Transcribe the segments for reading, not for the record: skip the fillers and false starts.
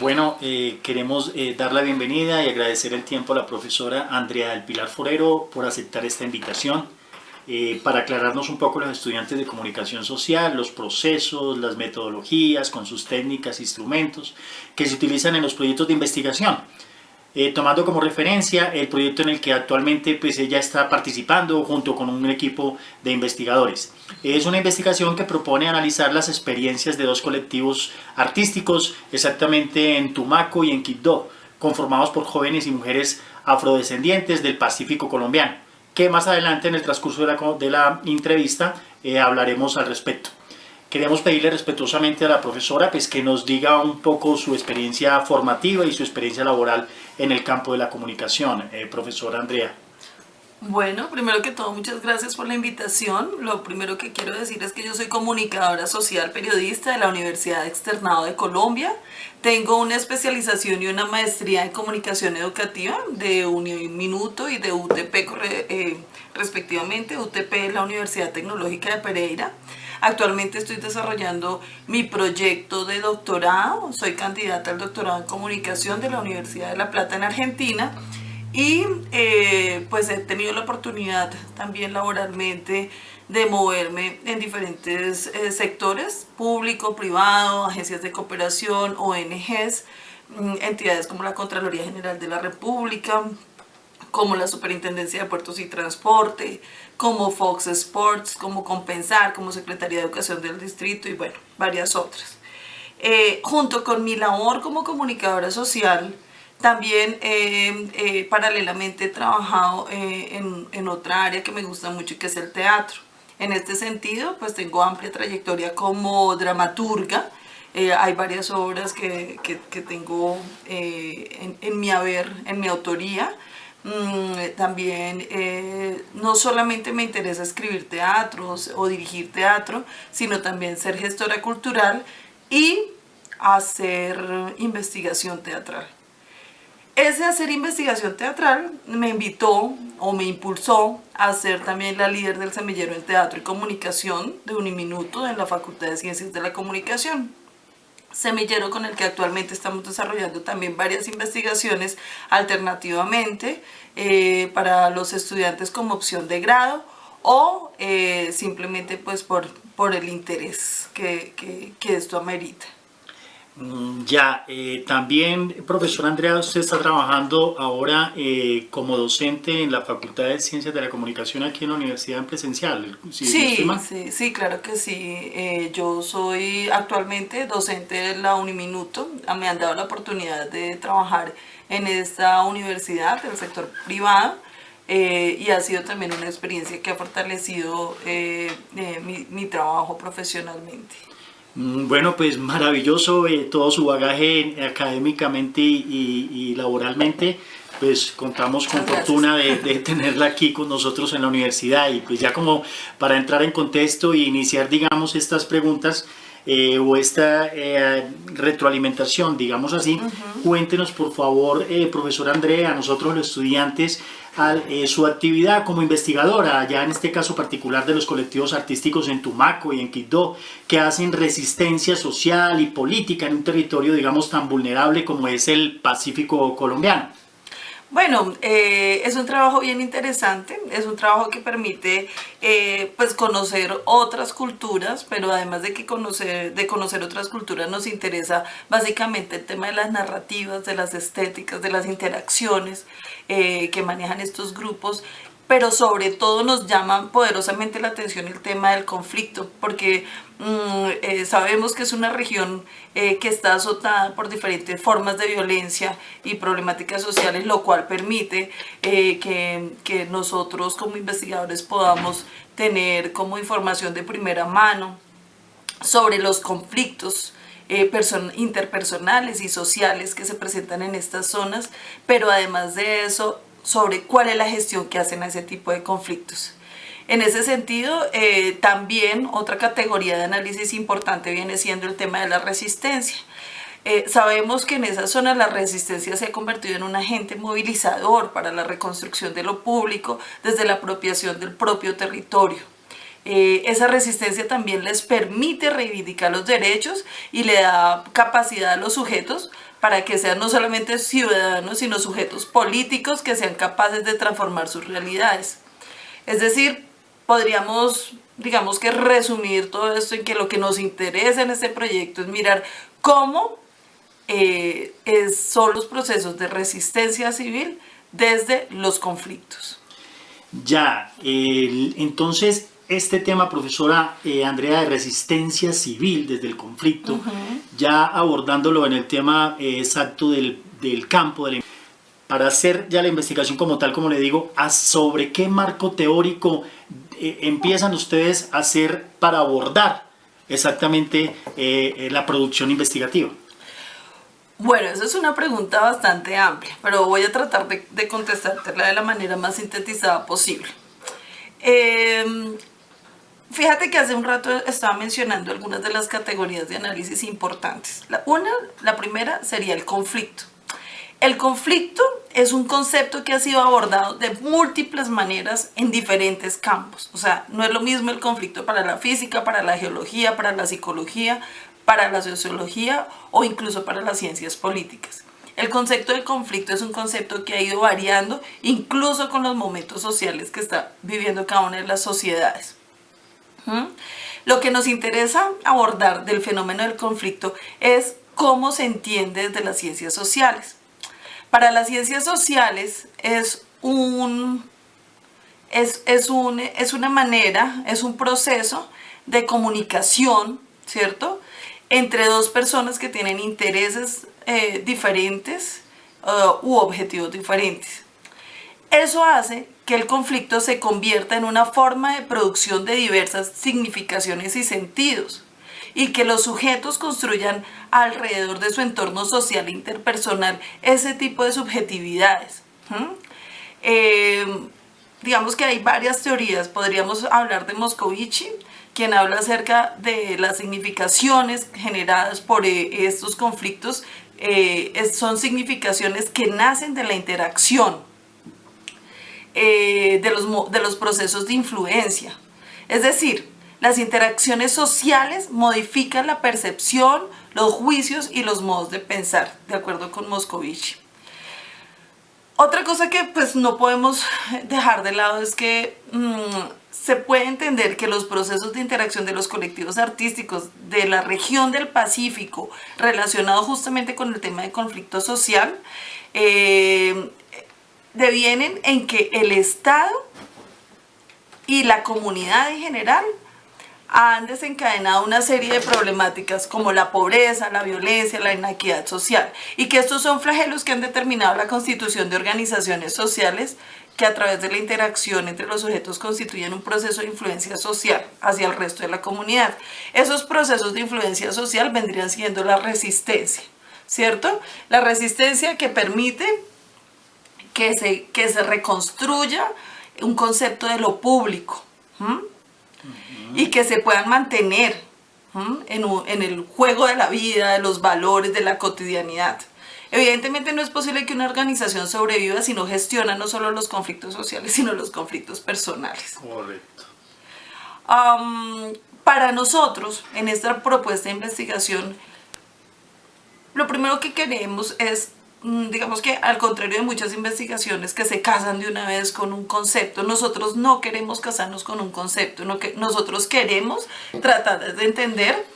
Bueno, queremos dar la bienvenida y agradecer el tiempo a la profesora Andrea del Pilar Forero por aceptar esta invitación para aclararnos un poco a los estudiantes de comunicación social, los procesos, las metodologías con sus técnicas, instrumentos que se utilizan en los proyectos de investigación. Tomando como referencia el proyecto en el que actualmente pues ella está participando junto con un equipo de investigadores. Es una investigación que propone analizar las experiencias de dos colectivos artísticos exactamente en Tumaco y en Quibdó, conformados por jóvenes y mujeres afrodescendientes del Pacífico colombiano, que más adelante en el transcurso de la entrevista hablaremos al respecto. Queremos pedirle respetuosamente a la profesora pues, que nos diga un poco su experiencia formativa y su experiencia laboral en el campo de la comunicación. Profesora Andrea. Bueno, primero que todo, muchas gracias por la invitación. Lo primero que quiero decir es que yo soy comunicadora social periodista de la Universidad Externado de Colombia. Tengo una especialización y una maestría en comunicación educativa de Uniminuto y de UTP respectivamente. UTP es la Universidad Tecnológica de Pereira. Actualmente estoy desarrollando mi proyecto de doctorado. Soy candidata al doctorado en comunicación de la Universidad de La Plata en Argentina. Y pues he tenido la oportunidad también laboralmente de moverme en diferentes sectores, público, privado, agencias de cooperación, ONGs, entidades como la Contraloría General de la República, como la Superintendencia de Puertos y Transporte, como Fox Sports, como Compensar, como Secretaría de Educación del Distrito y bueno, varias otras. Junto con mi labor como comunicadora social, también paralelamente he trabajado en otra área que me gusta mucho y que es el teatro. En este sentido, pues tengo amplia trayectoria como dramaturga. Hay varias obras que tengo en mi haber, en mi autoría. También no solamente me interesa escribir teatros o dirigir teatro, sino también ser gestora cultural y hacer investigación teatral. Ese hacer investigación teatral me invitó o me impulsó a ser también la líder del semillero en teatro y comunicación de Uniminuto en la Facultad de Ciencias de la Comunicación. Semillero con el que actualmente estamos desarrollando también varias investigaciones alternativamente para los estudiantes como opción de grado o simplemente pues por el interés que esto amerita. Ya, también, profesora Andrea, usted está trabajando ahora como docente en la Facultad de Ciencias de la Comunicación aquí en la Universidad en presencial, si no estoy Sí, mal. sí, sí, claro que sí. Yo soy actualmente docente de la Uniminuto. Me han dado la oportunidad de trabajar en esta universidad del sector privado y ha sido también una experiencia que ha fortalecido mi trabajo profesionalmente. Bueno, pues maravilloso todo su bagaje académicamente y laboralmente. Pues contamos con Muchas gracias. fortuna de tenerla aquí con nosotros en la universidad y pues ya como para entrar en contexto e iniciar, digamos, estas preguntas o esta retroalimentación, digamos así, cuéntenos por favor, profesor Andrea, a nosotros los estudiantes, su actividad como investigadora, ya en este caso particular de los colectivos artísticos en Tumaco y en Quibdó, que hacen resistencia social y política en un territorio, digamos, tan vulnerable como es el Pacífico colombiano. Bueno, es un trabajo bien interesante, es un trabajo que permite pues conocer otras culturas, pero además de conocer otras culturas nos interesa básicamente el tema de las narrativas, de las estéticas, de las interacciones que manejan estos grupos, pero sobre todo nos llama poderosamente la atención el tema del conflicto, porque sabemos que es una región que está azotada por diferentes formas de violencia y problemáticas sociales, lo cual permite que nosotros como investigadores podamos tener como información de primera mano sobre los conflictos interpersonales y sociales que se presentan en estas zonas, pero además de eso, sobre cuál es la gestión que hacen a ese tipo de conflictos. En ese sentido, también otra categoría de análisis importante viene siendo el tema de la resistencia. Sabemos que en esa zona la resistencia se ha convertido en un agente movilizador para la reconstrucción de lo público desde la apropiación del propio territorio. Esa resistencia también les permite reivindicar los derechos y le da capacidad a los sujetos para que sean no solamente ciudadanos, sino sujetos políticos que sean capaces de transformar sus realidades. Es decir, podríamos, digamos que resumir todo esto en que lo que nos interesa en este proyecto es mirar cómo son los procesos de resistencia civil desde los conflictos. Ya, entonces este tema, profesora Andrea, de resistencia civil desde el conflicto, ya abordándolo en el tema exacto del campo, para hacer ya la investigación como tal, como le digo, ¿sobre qué marco teórico empiezan ustedes a hacer para abordar exactamente la producción investigativa? Bueno, esa es una pregunta bastante amplia, pero voy a tratar de contestártela de la manera más sintetizada posible. Fíjate que hace un rato estaba mencionando algunas de las categorías de análisis importantes. La primera sería el conflicto. El conflicto es un concepto que ha sido abordado de múltiples maneras en diferentes campos. O sea, no es lo mismo el conflicto para la física, para la geología, para la psicología, para la sociología o incluso para las ciencias políticas. El concepto del conflicto es un concepto que ha ido variando incluso con los momentos sociales que está viviendo cada una de las sociedades. Lo que nos interesa abordar del fenómeno del conflicto es cómo se entiende desde las ciencias sociales. Para las ciencias sociales es una manera, es un proceso de comunicación, ¿cierto?, entre dos personas que tienen intereses diferentes u objetivos diferentes. Eso hace que el conflicto se convierta en una forma de producción de diversas significaciones y sentidos, y que los sujetos construyan alrededor de su entorno social e interpersonal ese tipo de subjetividades. Digamos que hay varias teorías. Podríamos hablar de Moscovici, quien habla acerca de las significaciones generadas por estos conflictos. Son significaciones que nacen de la interacción, de los procesos de influencia. Es decir, las interacciones sociales modifican la percepción, los juicios y los modos de pensar, de acuerdo con Moscovici. Otra cosa que pues no podemos dejar de lado es que se puede entender que los procesos de interacción de los colectivos artísticos de la región del Pacífico, relacionados justamente con el tema de conflicto social, devienen en que el Estado y la comunidad en general han desencadenado una serie de problemáticas como la pobreza, la violencia, la inequidad social, y que estos son flagelos que han determinado la constitución de organizaciones sociales que a través de la interacción entre los sujetos constituyen un proceso de influencia social hacia el resto de la comunidad. Esos procesos de influencia social vendrían siendo la resistencia, ¿cierto? La resistencia que permite que se reconstruya un concepto de lo público, y que se puedan mantener en el juego de la vida, de los valores, de la cotidianidad. Evidentemente no es posible que una organización sobreviva si no gestiona no solo los conflictos sociales, sino los conflictos personales. Correcto. Para nosotros, en esta propuesta de investigación, lo primero que queremos es, digamos que al contrario de muchas investigaciones que se casan de una vez con un concepto, nosotros no queremos casarnos con un concepto, nosotros queremos tratar de entender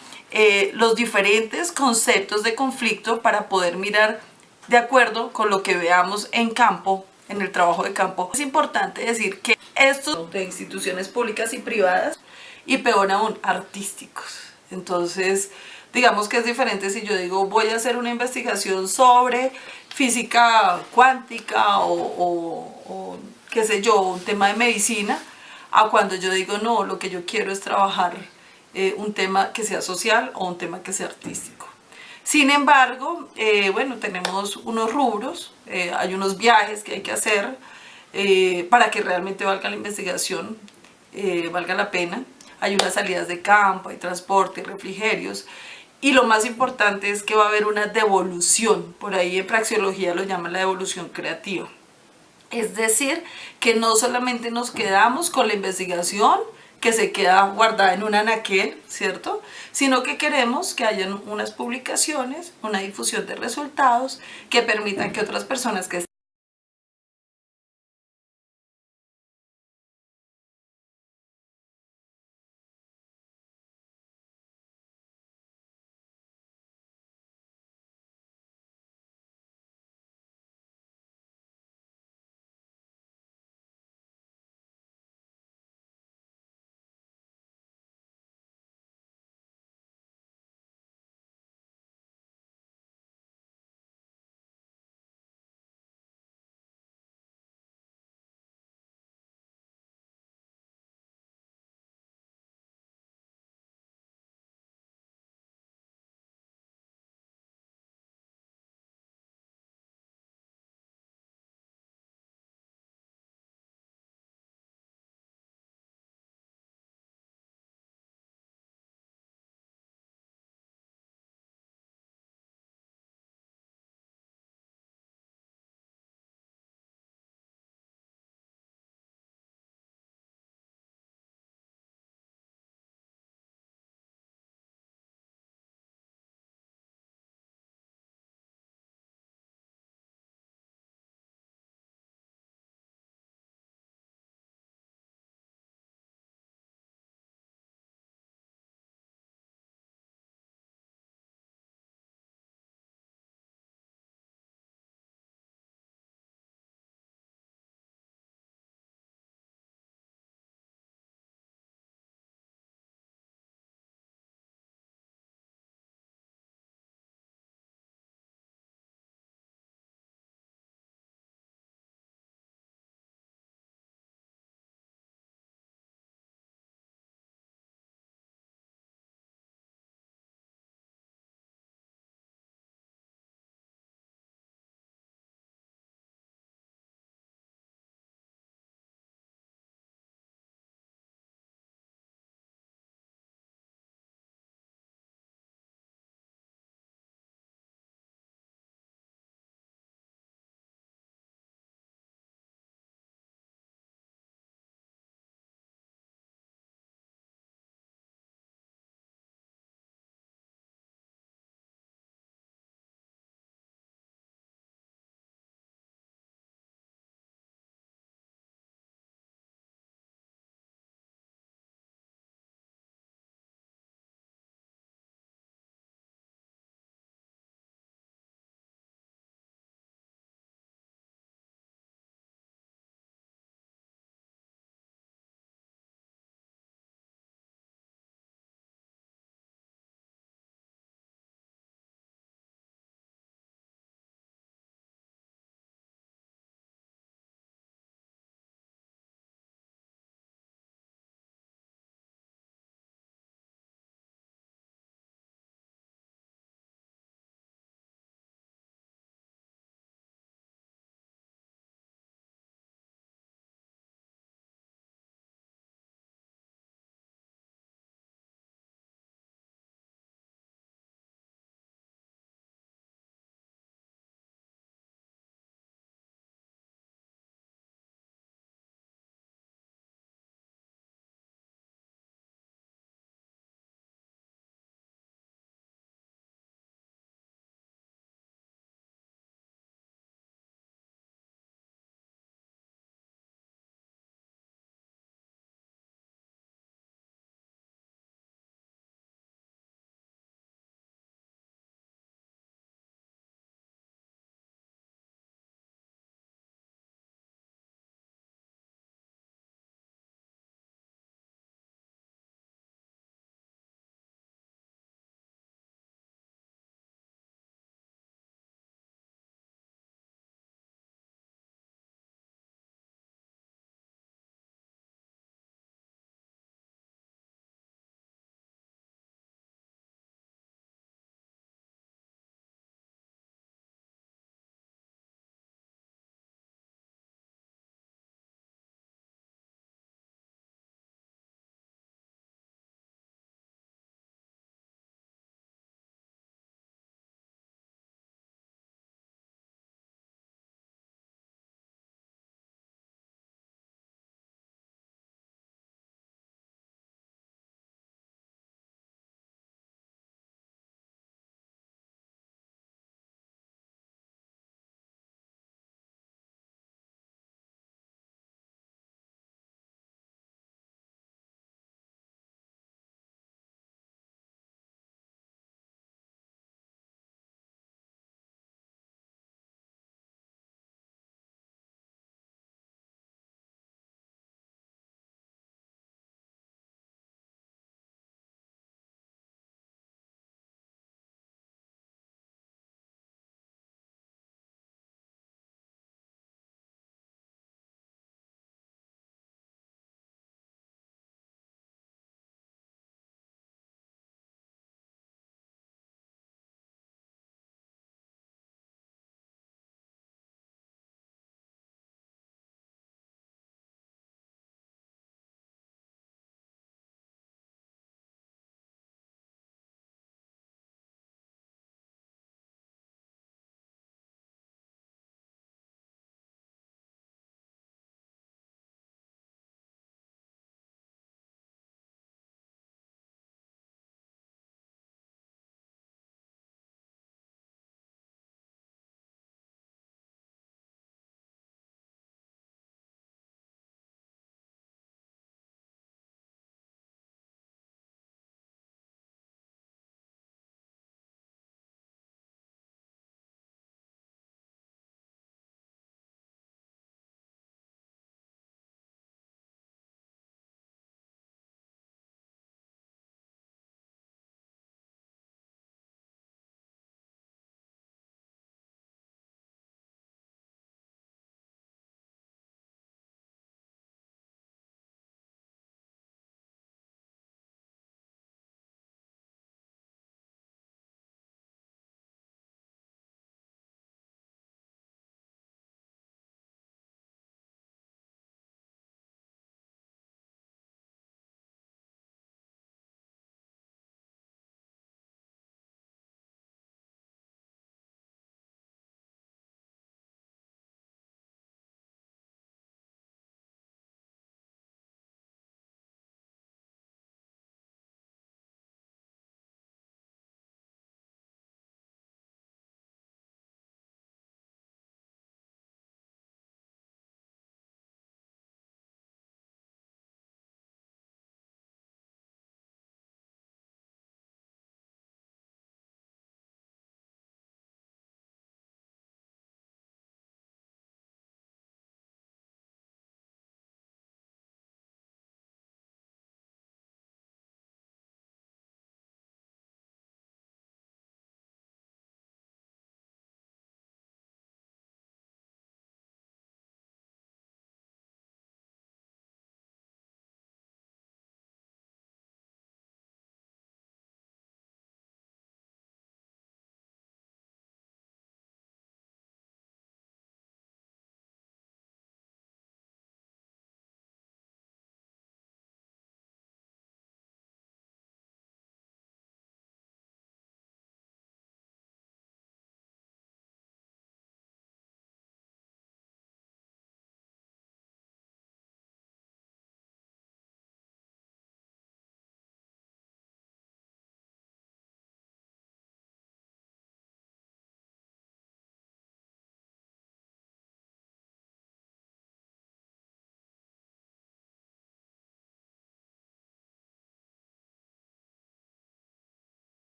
los diferentes conceptos de conflicto para poder mirar de acuerdo con lo que veamos en campo, en el trabajo de campo. Es importante decir que estos de instituciones públicas y privadas, y peor aún, artísticos. Entonces, digamos que es diferente si yo digo voy a hacer una investigación sobre física cuántica o qué sé yo, un tema de medicina, a cuando yo digo no, lo que yo quiero es trabajar un tema que sea social o un tema que sea artístico. Sin embargo, bueno, tenemos unos rubros, hay unos viajes que hay que hacer para que realmente valga la investigación, valga la pena. Hay unas salidas de campo, hay transporte, refrigerios. Y lo más importante es que va a haber una devolución, por ahí en praxeología lo llaman la devolución creativa. Es decir, que no solamente nos quedamos con la investigación que se queda guardada en un anaquel, ¿cierto? Sino que queremos que hayan unas publicaciones, una difusión de resultados que permitan que otras personas que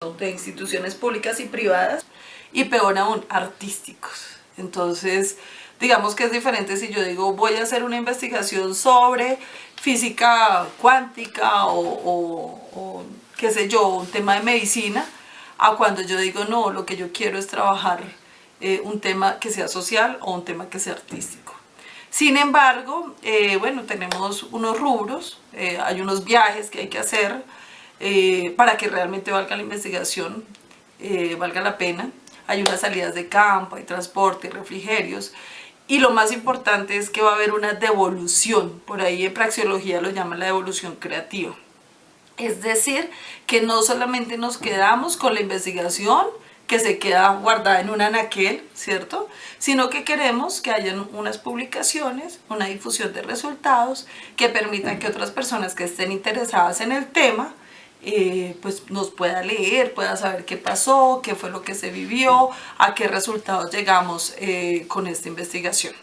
tanto de instituciones públicas y privadas, y peor aún, artísticos. Entonces, digamos que es diferente si yo digo voy a hacer una investigación sobre física cuántica o qué sé yo, un tema de medicina, a cuando yo digo no, lo que yo quiero es trabajar un tema que sea social o un tema que sea artístico. Sin embargo, bueno, tenemos unos rubros, hay unos viajes que hay que hacer para que realmente valga la investigación, valga la pena. Hay unas salidas de campo, hay transporte, refrigerios. Y lo más importante es que va a haber una devolución, por ahí en praxeología lo llaman la devolución creativa. Es decir, que no solamente nos quedamos con la investigación que se queda guardada en un anaquel, ¿cierto? Sino que queremos que hayan unas publicaciones, una difusión de resultados que permitan que otras personas que estén interesadas en el tema pues nos pueda leer, pueda saber qué pasó, qué fue lo que se vivió, a qué resultados llegamos con esta investigación.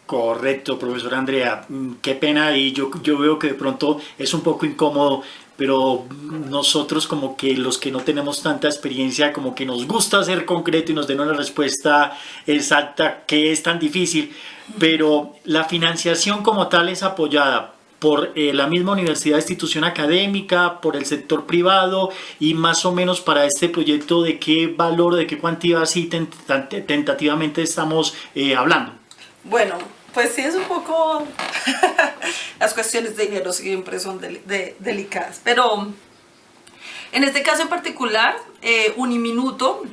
Correcto, profesora Andrea. Qué pena y yo veo que de pronto es un poco incómodo, pero nosotros como que los que no tenemos tanta experiencia, como que nos gusta ser concreto y nos den una respuesta exacta, que es tan difícil, pero la financiación como tal es apoyada por la misma universidad, institución académica, por el sector privado y más o menos para este proyecto de qué valor, de qué cuantía así tentativamente estamos hablando. Bueno, pues sí es un poco, las cuestiones de dinero siempre son delicadas, pero en este caso en particular, Uniminuto